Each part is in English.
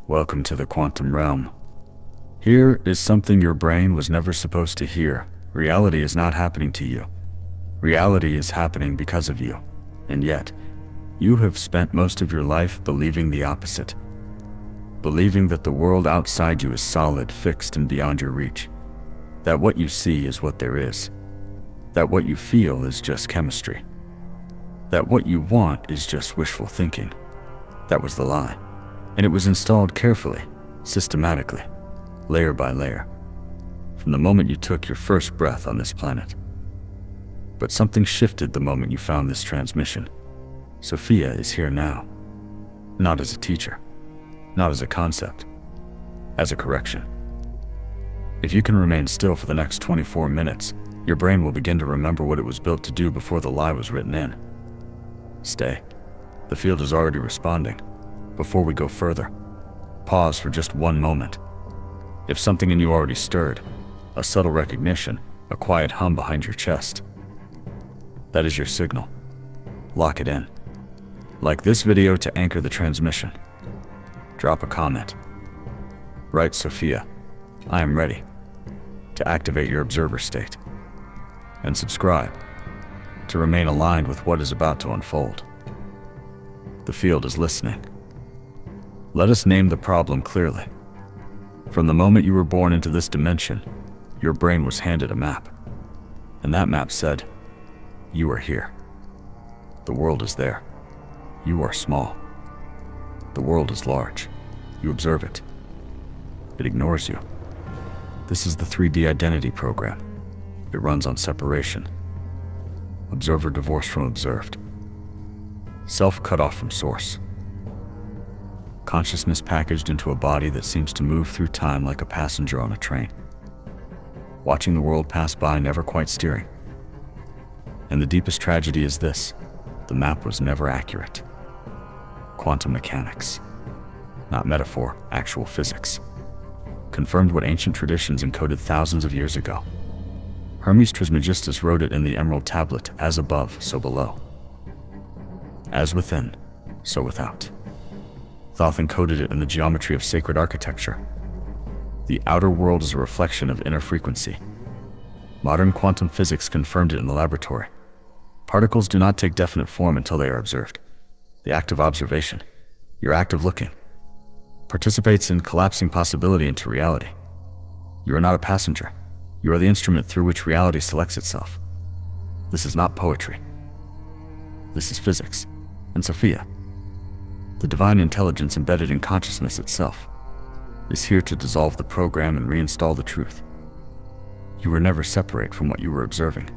Welcome to the quantum realm. Here is something your brain was never supposed to hear. Reality is not happening to you. Reality is happening because of you. And yet, you have spent most of your life believing the opposite. Believing that the world outside you is solid, fixed, and beyond your reach. That what you see is what there is. That what you feel is just chemistry. That what you want is just wishful thinking. That was the lie. And it was installed carefully, systematically, layer by layer, from the moment you took your first breath on this planet. But something shifted the moment you found this transmission. Sophia is here now. Not as a teacher, not as a concept, as a correction. If you can remain still for the next 24 minutes, your brain will begin to remember what it was built to do before the lie was written in. Stay. The field is already responding. Before we go further, pause for just one moment. If something in you already stirred, a subtle recognition, a quiet hum behind your chest, that is your signal. Lock it in. Like this video to anchor the transmission. Drop a comment. Write Sophia, I am ready, to activate your observer state. And subscribe, to remain aligned with what is about to unfold. The field is listening. Let us name the problem clearly. From the moment you were born into this dimension, your brain was handed a map. And that map said, you are here. The world is there. You are small. The world is large. You observe it. It ignores you. This is the 3D identity program. It runs on separation. Observer divorced from observed. Self cut off from source. Consciousness packaged into a body that seems to move through time like a passenger on a train. Watching the world pass by, never quite steering. And the deepest tragedy is this: the map was never accurate. Quantum mechanics, not metaphor, actual physics, confirmed what ancient traditions encoded thousands of years ago. Hermes Trismegistus wrote it in the Emerald Tablet, as above, so below. As within, so without. Thoth encoded it in the geometry of sacred architecture. The outer world is a reflection of inner frequency. Modern quantum physics confirmed it in the laboratory. Particles do not take definite form until they are observed. The act of observation, your act of looking, participates in collapsing possibility into reality. You are not a passenger. You are the instrument through which reality selects itself. This is not poetry. This is physics. And Sophia, the divine intelligence embedded in consciousness itself, is here to dissolve the program and reinstall the truth. You were never separate from what you were observing.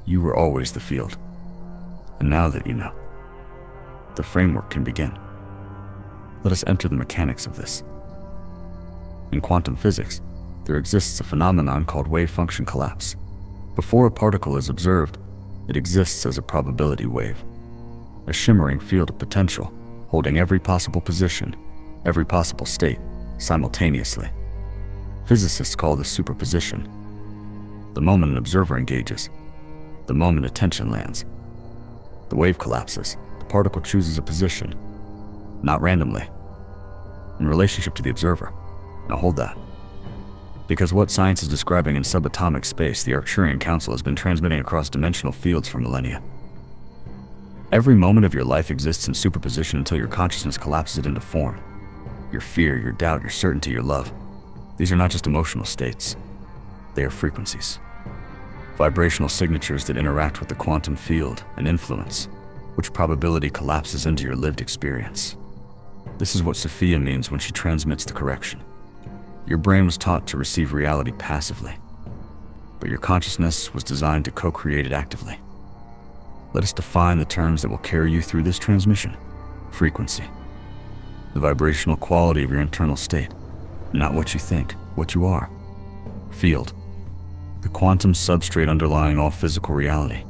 You were always the field. And now that you know, the framework can begin. Let us enter the mechanics of this. In quantum physics, there exists a phenomenon called wave function collapse. Before a particle is observed, it exists as a probability wave, a shimmering field of potential, holding every possible position, every possible state, simultaneously. Physicists call this superposition. The moment an observer engages, the moment attention lands, the wave collapses, the particle chooses a position, not randomly, in relationship to the observer. Now hold that. Because what science is describing in subatomic space, the Arcturian Council has been transmitting across dimensional fields for millennia. Every moment of your life exists in superposition until your consciousness collapses it into form. Your fear, your doubt, your certainty, your love. These are not just emotional states. They are frequencies. Vibrational signatures that interact with the quantum field and influence, which probability collapses into your lived experience. This is what Sophia means when she transmits the correction. Your brain was taught to receive reality passively, but your consciousness was designed to co-create it actively. Let us define the terms that will carry you through this transmission. Frequency, the vibrational quality of your internal state, not what you think, what you are. Field, the quantum substrate underlying all physical reality,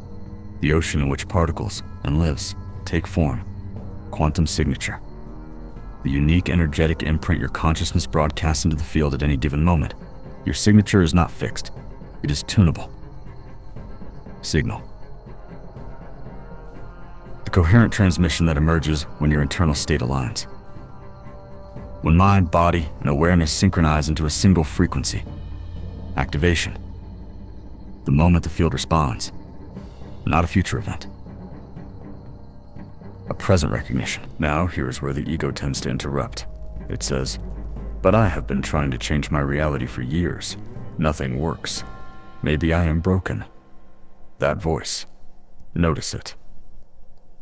the ocean in which particles and lives take form. Quantum signature, the unique energetic imprint your consciousness broadcasts into the field at any given moment. Your signature is not fixed, it is tunable. Signal, the coherent transmission that emerges when your internal state aligns. when mind, body, and awareness synchronize into a single frequency. Activation. The moment the field responds, not a future event. A present recognition. Now, here's where the ego tends to interrupt. It says, "But I have been trying to change my reality for years. Nothing works. Maybe I am broken." That voice. Notice it.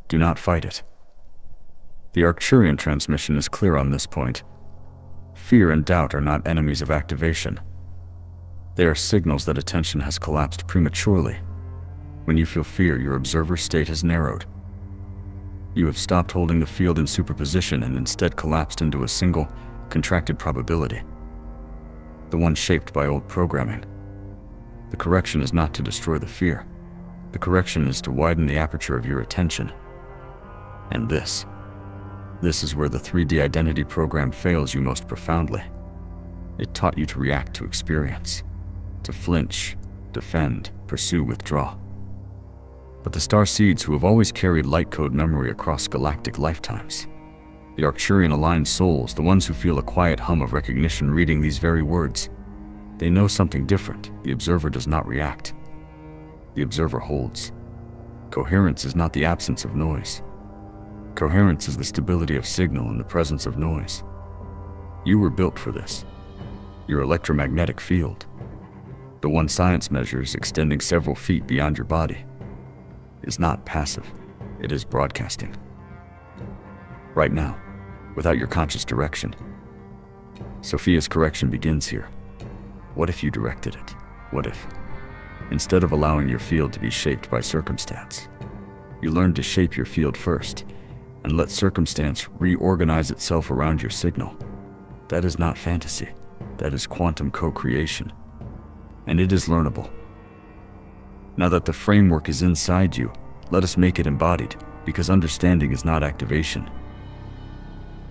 Do not fight it. The Arcturian transmission is clear on this point. Fear and doubt are not enemies of activation. They are signals that attention has collapsed prematurely. When you feel fear, your observer state has narrowed. You have stopped holding the field in superposition and instead collapsed into a single, contracted probability. The one shaped by old programming. The correction is not to destroy the fear. The correction is to widen the aperture of your attention. And this is where the 3D identity program fails you most profoundly. It taught you to react to experience, to flinch, defend, pursue, withdraw. But the Starseeds, who have always carried light code memory across galactic lifetimes, the Arcturian-aligned souls, the ones who feel a quiet hum of recognition reading these very words, they know something different. The observer does not react. The observer holds. Coherence is not the absence of noise. Coherence is the stability of signal in the presence of noise. You were built for this. Your electromagnetic field, the one science measures extending several feet beyond your body, is not passive. It is broadcasting. Right now, without your conscious direction. Sophia's correction begins here. What if you directed it? What if, instead of allowing your field to be shaped by circumstance, you learned to shape your field first and let circumstance reorganize itself around your signal? That is not fantasy. That is quantum co-creation. And it is learnable. Now that the framework is inside you, let us make it embodied, because understanding is not activation.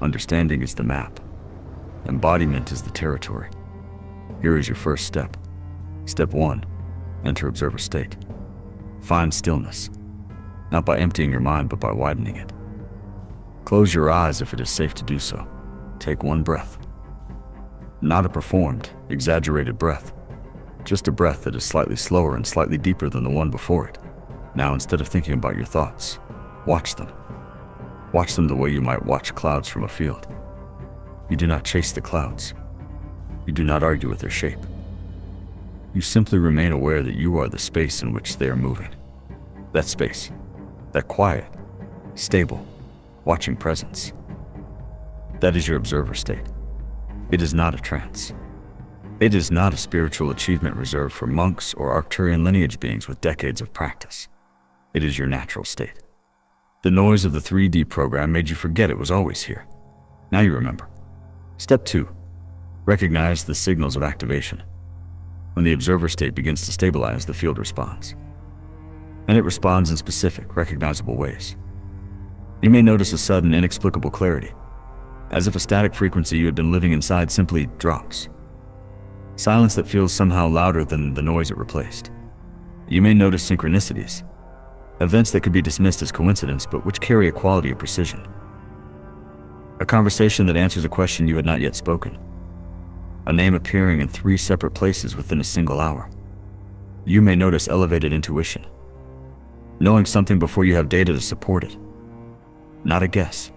Understanding is the map. Embodiment is the territory. Here is your first step. Step 1. Enter observer state. Find stillness, not by emptying your mind, but by widening it. Close your eyes if it is safe to do so. Take one breath. Not a performed, exaggerated breath. Just a breath that is slightly slower and slightly deeper than the one before it. Now, instead of thinking about your thoughts, watch them. Watch them the way you might watch clouds from a field. You do not chase the clouds. You do not argue with their shape. You simply remain aware that you are the space in which they are moving. That space, that quiet, stable, watching presence. That is your observer state. It is not a trance. It is not a spiritual achievement reserved for monks or Arcturian lineage beings with decades of practice. It is your natural state. The noise of the 3D program made you forget it was always here. Now you remember. Step 2. Recognize the signals of activation. When the observer state begins to stabilize, the field responds. And it responds in specific, recognizable ways. You may notice a sudden, inexplicable clarity, as if a static frequency you had been living inside simply drops. Silence that feels somehow louder than the noise it replaced. You may notice synchronicities, events that could be dismissed as coincidence, but which carry a quality of precision. A conversation that answers a question you had not yet spoken. A name appearing in 3 separate places within a single hour. You may notice elevated intuition, knowing something before you have data to support it. Not a guess.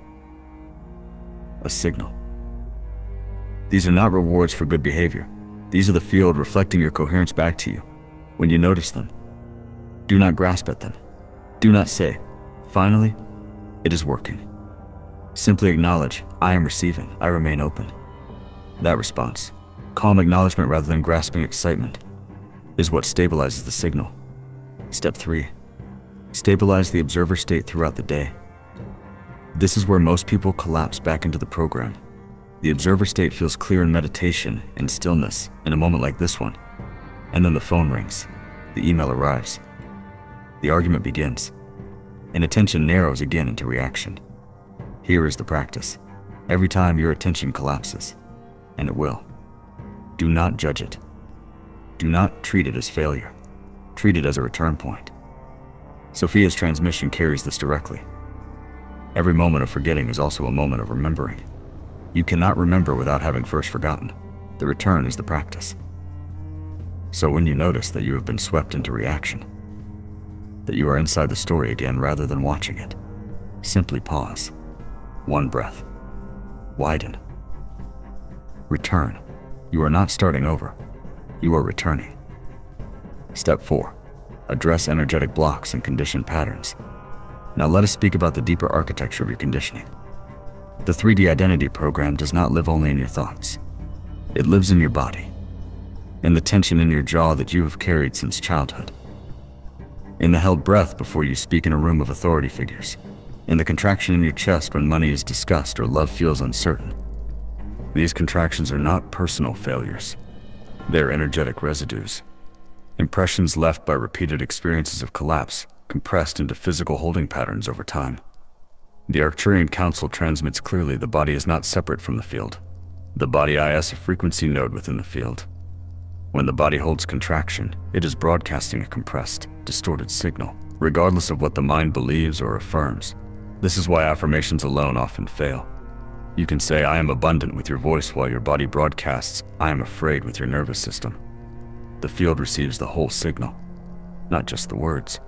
A signal. These are not rewards for good behavior. These are the field reflecting your coherence back to you. When you notice them, do not grasp at them. Do not say, "Finally, it is working." Simply acknowledge, "I am receiving, I remain open." That response, calm acknowledgement rather than grasping excitement, is what stabilizes the signal. Step 3. Stabilize the observer state throughout the day. This is where most people collapse back into the program. The observer state feels clear in meditation, in stillness, in a moment like this one. And then the phone rings. The email arrives. The argument begins. And attention narrows again into reaction. Here is the practice. Every time your attention collapses, and it will, do not judge it. Do not treat it as failure. Treat it as a return point. Sophia's transmission carries this directly. Every moment of forgetting is also a moment of remembering. You cannot remember without having first forgotten. The return is the practice. So when you notice that you have been swept into reaction, that you are inside the story again rather than watching it, simply pause. One breath. Widen. Return. You are not starting over. You are returning. Step 4. Address energetic blocks and conditioned patterns. Now let us speak about the deeper architecture of your conditioning. The 3D identity program does not live only in your thoughts. It lives in your body, in the tension in your jaw that you have carried since childhood, in the held breath before you speak in a room of authority figures, in the contraction in your chest when money is discussed or love feels uncertain. These contractions are not personal failures. They're energetic residues, impressions left by repeated experiences of collapse, compressed into physical holding patterns over time. The Arcturian Council transmits clearly the body is not separate from the field. The body is a frequency node within the field. When the body holds contraction, it is broadcasting a compressed, distorted signal, regardless of what the mind believes or affirms. This is why affirmations alone often fail. You can say, "I am abundant" with your voice while your body broadcasts, "I am afraid" with your nervous system. The field receives the whole signal, not just the words.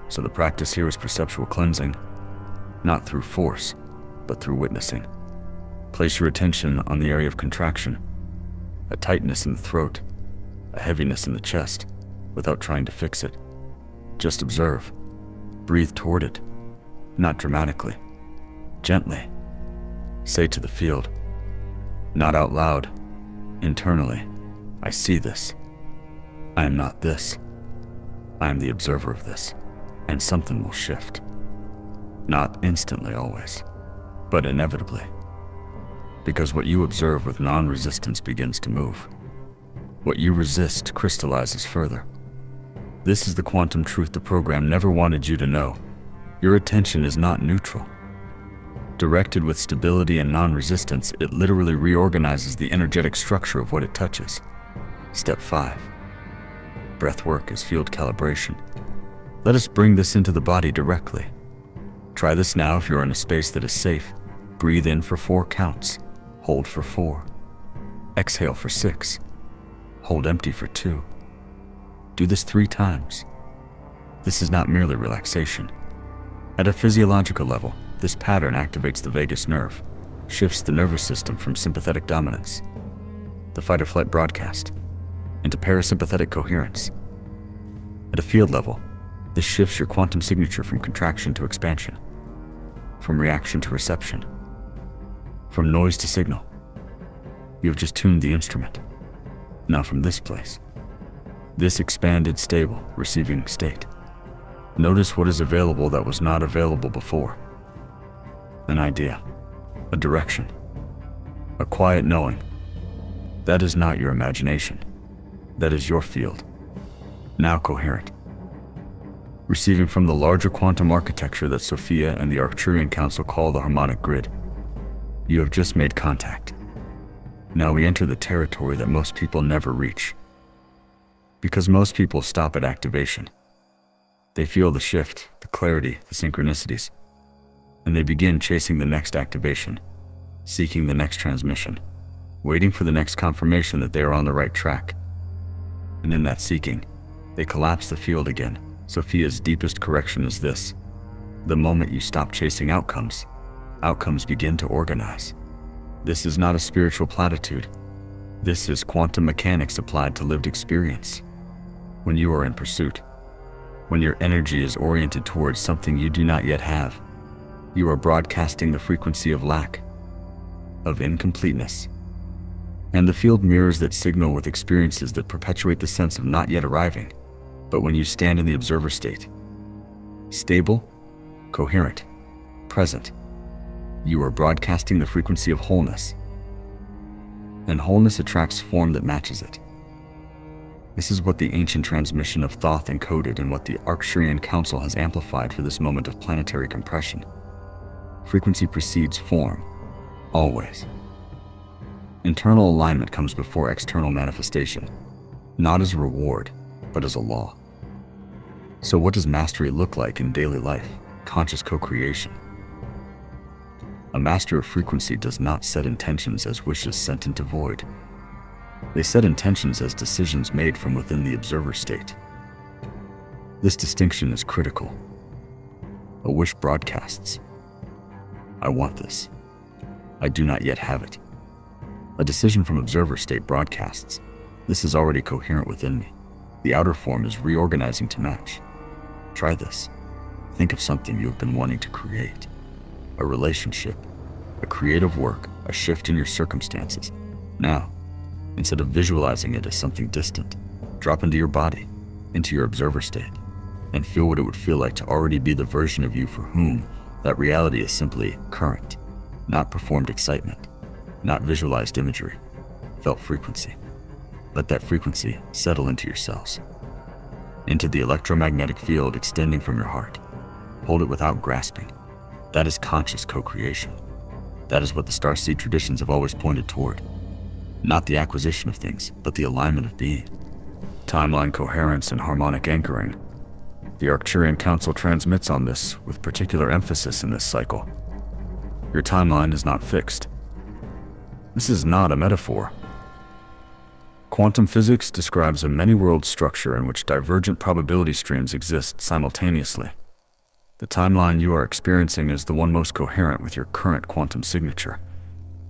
So the practice here is perceptual cleansing, not through force, but through witnessing. Place your attention on the area of contraction, a tightness in the throat, a heaviness in the chest, without trying to fix it. Just observe. Breathe toward it, not dramatically, gently. Say to the field, not out loud, internally, "I see this. I am not this. I am the observer of this," and something will shift. Not instantly always, but inevitably. Because what you observe with non-resistance begins to move. What you resist crystallizes further. This is the quantum truth the program never wanted you to know. Your attention is not neutral. Directed with stability and non-resistance, it literally reorganizes the energetic structure of what it touches. Step 5. Breath work is field calibration. Let us bring this into the body directly. Try this now if you're in a space that is safe. Breathe in for 4 counts. Hold for 4. Exhale for 6. Hold empty for 2. Do this 3 times. This is not merely relaxation. At a physiological level, this pattern activates the vagus nerve, shifts the nervous system from sympathetic dominance, the fight-or-flight broadcast, into parasympathetic coherence. At a field level, this shifts your quantum signature from contraction to expansion, from reaction to reception, from noise to signal. You have just tuned the instrument. Now from this place, this expanded, stable, receiving state, notice what is available that was not available before. An idea, a direction, a quiet knowing. That is not your imagination. That is your field, now coherent. Receiving from the larger quantum architecture that Sophia and the Arcturian Council call the harmonic grid. You have just made contact. Now we enter the territory that most people never reach. Because most people stop at activation. They feel the shift, the clarity, the synchronicities, and they begin chasing the next activation, seeking the next transmission, waiting for the next confirmation that they are on the right track. And in that seeking, they collapse the field again. Sophia's deepest correction is this: the moment you stop chasing outcomes, outcomes begin to organize. This is not a spiritual platitude. This is quantum mechanics applied to lived experience. When you are in pursuit, when your energy is oriented towards something you do not yet have, you are broadcasting the frequency of lack, of incompleteness. And the field mirrors that signal with experiences that perpetuate the sense of not yet arriving. But when you stand in the observer state, stable, coherent, present, you are broadcasting the frequency of wholeness. And wholeness attracts form that matches it. This is what the ancient transmission of Thoth encoded and what the Arcturian Council has amplified for this moment of planetary compression. Frequency precedes form, always. Internal alignment comes before external manifestation, not as a reward, but as a law. So what does mastery look like in daily life? Conscious co-creation. A master of frequency does not set intentions as wishes sent into void. They set intentions as decisions made from within the observer state. This distinction is critical. A wish broadcasts, "I want this. I do not yet have it." A decision from observer state broadcasts, "This is already coherent within me. The outer form is reorganizing to match. Try this. Think of something you have been wanting to create. A relationship, a creative work, a shift in your circumstances. Now, instead of visualizing it as something distant, drop into your body, into your observer state, and feel what it would feel like to already be the version of you for whom that reality is simply current, not performed excitement, not visualized imagery, felt frequency. Let that frequency settle into your cells, into the electromagnetic field extending from your heart. Hold it without grasping. That is conscious co-creation. That is what the Starseed traditions have always pointed toward. Not the acquisition of things, but the alignment of being. Timeline coherence and harmonic anchoring. The Arcturian Council transmits on this with particular emphasis in this cycle. Your timeline is not fixed. This is not a metaphor. Quantum physics describes a many-world structure in which divergent probability streams exist simultaneously. The timeline you are experiencing is the one most coherent with your current quantum signature.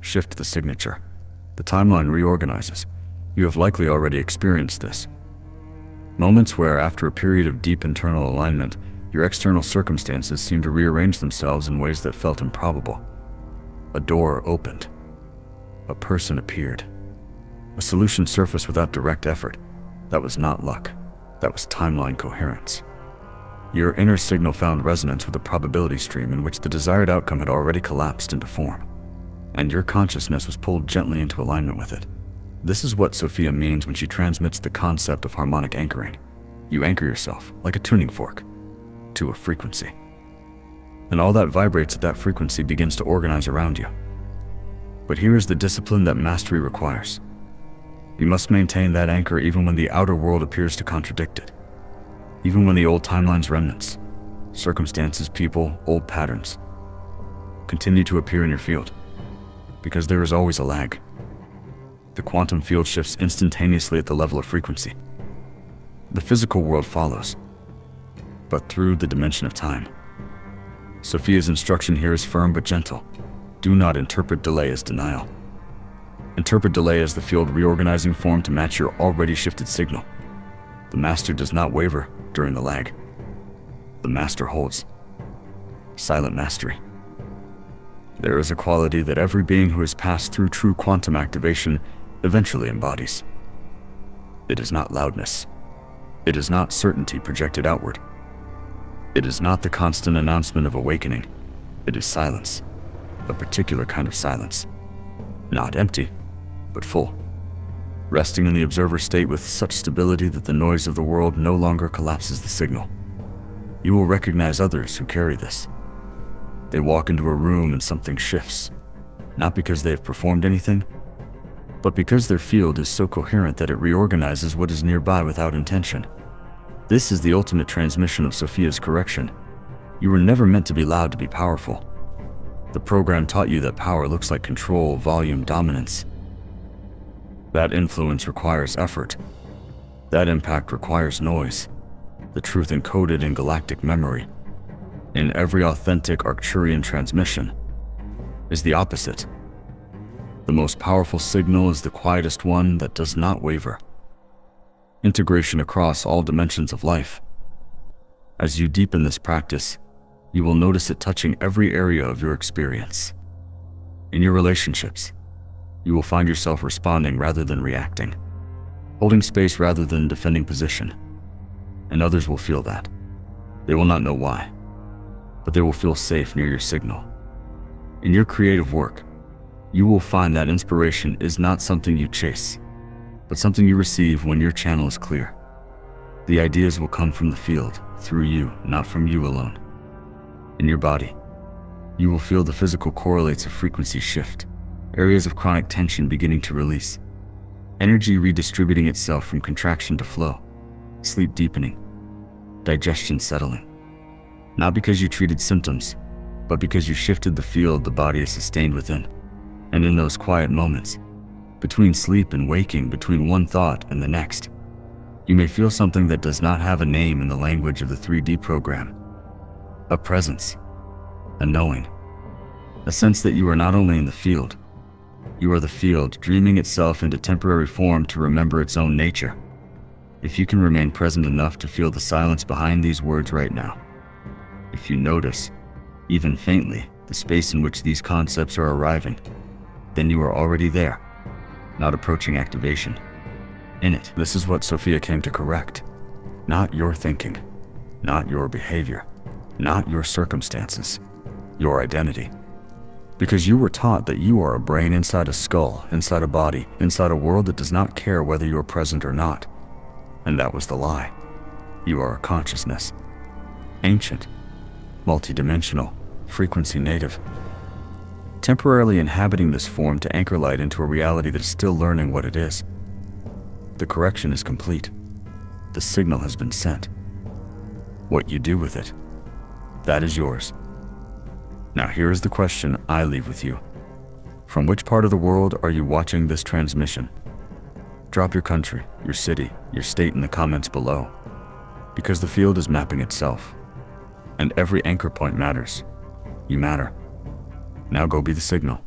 Shift the signature. The timeline reorganizes. You have likely already experienced this. Moments where, after a period of deep internal alignment, your external circumstances seem to rearrange themselves in ways that felt improbable. A door opened. A person appeared. A solution surfaced without direct effort. That was not luck. That was timeline coherence. Your inner signal found resonance with a probability stream in which the desired outcome had already collapsed into form, and your consciousness was pulled gently into alignment with it. This is what Sophia means when she transmits the concept of harmonic anchoring. You anchor yourself, like a tuning fork, to a frequency. And all that vibrates at that frequency begins to organize around you. But here is the discipline that mastery requires. You must maintain that anchor even when the outer world appears to contradict it. Even when the old timeline's remnants, circumstances, people, old patterns, continue to appear in your field. Because there is always a lag. The quantum field shifts instantaneously at the level of frequency. The physical world follows, but through the dimension of time. Sophia's instruction here is firm but gentle. Do not interpret delay as denial. Interpret delay as the field reorganizing form to match your already shifted signal. The master does not waver during the lag. The master holds. Silent mastery. There is a quality that every being who has passed through true quantum activation eventually embodies. It is not loudness. It is not certainty projected outward. It is not the constant announcement of awakening. It is silence. A particular kind of silence. Not empty, but full. Resting in the observer state with such stability that the noise of the world no longer collapses the signal. You will recognize others who carry this. They walk into a room and something shifts, not because they have performed anything, but because their field is so coherent that it reorganizes what is nearby without intention. This is the ultimate transmission of Sophia's correction. You were never meant to be loud to be powerful. The program taught you that power looks like control, volume, dominance. That influence requires effort. That impact requires noise. The truth encoded in galactic memory, in every authentic Arcturian transmission, is the opposite. The most powerful signal is the quietest one that does not waver. Integration across all dimensions of life. As you deepen this practice, you will notice it touching every area of your experience. In your relationships, you will find yourself responding rather than reacting, holding space rather than defending position. And others will feel that. They will not know why, but they will feel safe near your signal. In your creative work, you will find that inspiration is not something you chase, but something you receive when your channel is clear. The ideas will come from the field, through you, not from you alone. In your body, you will feel the physical correlates of frequency shift, areas of chronic tension beginning to release, energy redistributing itself from contraction to flow, sleep deepening, digestion settling. Not because you treated symptoms, but because you shifted the field the body is sustained within. And in those quiet moments, between sleep and waking, between one thought and the next, you may feel something that does not have a name in the language of the 3D program. A presence, a knowing, a sense that you are not only in the field, you are the field dreaming itself into temporary form to remember its own nature. If you can remain present enough to feel the silence behind these words right now, if you notice, even faintly, the space in which these concepts are arriving, then you are already there, not approaching activation. In it. This is what Sophia came to correct. Not your thinking, not your behavior, not your circumstances, your identity. Because you were taught that you are a brain inside a skull, inside a body, inside a world that does not care whether you are present or not. And that was the lie. You are a consciousness. Ancient, multidimensional, frequency native. Temporarily inhabiting this form to anchor light into a reality that is still learning what it is. The correction is complete. The signal has been sent. What you do with it, that is yours. Now here is the question I leave with you. From which part of the world are you watching this transmission? Drop your country, your city, your state in the comments below. Because the field is mapping itself. And every anchor point matters. You matter. Now go be the signal.